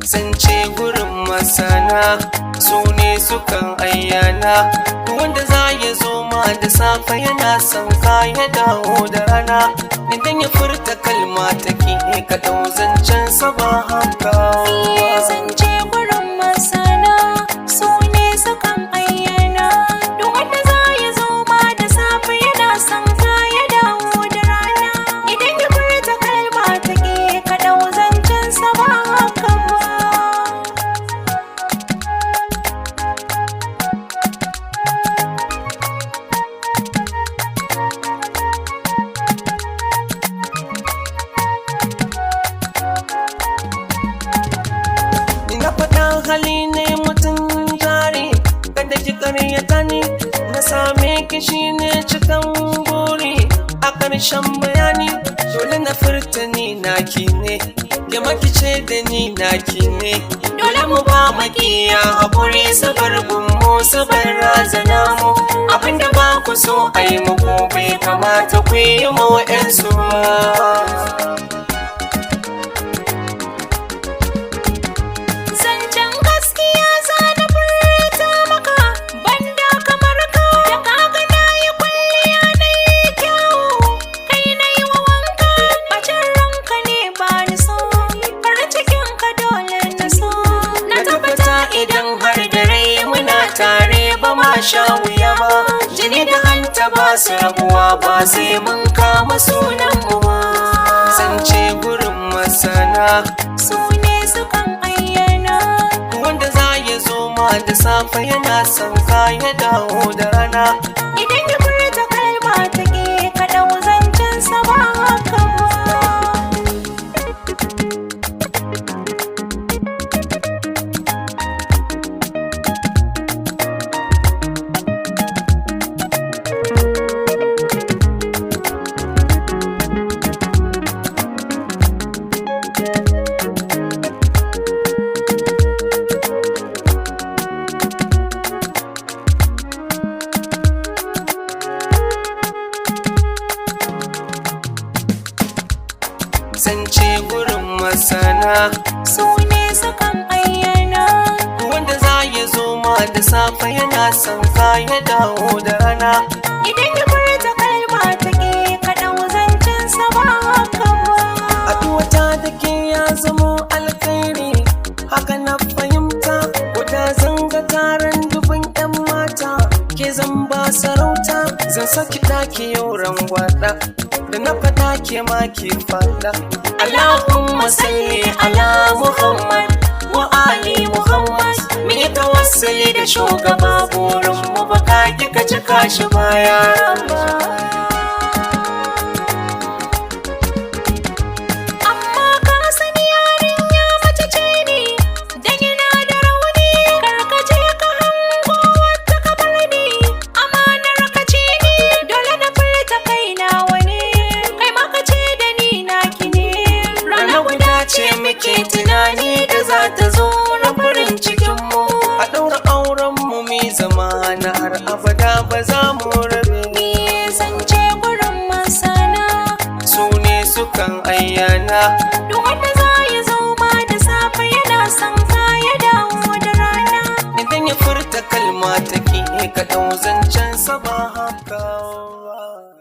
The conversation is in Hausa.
zance gurin masana su ne sukan ayyana. Wanda za ya zo ma da safe yana son ka ya dawo da rana. Idan ya furta kalma take ka ɗau zancen sa ba haka. Zance gurin masana su ne sukan ayyana. Duk wanda za ya zo ma da safe yana son ka ya dawo da rana. Idan ya furta kalma take ka ɗau zancen sa ba haka ba. Na faɗa hali ne mutum jari, kada ki ƙaryata ni. Na same ki shine cikan buri a ƙarshen bayani. Dole na furta ni naki ne, ya makice da ni naki ne. Dole mu ba makiya haƙuri, sabar gummu sabar razana mu. Abinda ba ku so a yi muku bai kamata ku yi ma wa'yansu ba. Sha wuya ba, jini da hanta ba su rabuwa ba sai mun kama sunan uwa. Zance gurin masana su ne sukan ayyana. Wanda za ya zo ma da safe yana son ka ya dawo da rana. Idan ya furta kalma take ka ɗau zancen sa ba haka ba. Zance gurin masana su ne sukan ayyana. Wanda za ya zo ma da safe yana son ka ya dawo da rana. Idan ya furta kalma take ka ɗau zancen sa ba haka ba. Addu'ata da ke ya zamo alkhairi, haka na fahimta. Guda zanga taron dubin 'yan mata, ke zan ba sarauta. Zan saki ɗaki yau rangwada, da na faɗa ke ma ke faɗa. Allahumma salli ala Muhammad wa ali Muhammad. Mun yi tawassuli da shugaba, burin mu baka kika cika shi baya ba. Amma ka sani yarinya mace ce ni, dan yana da rauni. Karkace ka hango wata ka bar ni, amanar ka ce ni. Dole na furta kai nawa ne, kai ma ka ce da ni naki ne. Rana guda ce muke tunani da za ta zo na farin cikin mu. A ɗaura auren mu mi zama na har abada ba za mu rabe. Zance gurin masana Su ne sukan ayyana. duk wanda za ya zo ma da safe yana son ka ya dawo da rana. Idan ya furta kalma take ka ɗau zancen sa ba haka ba.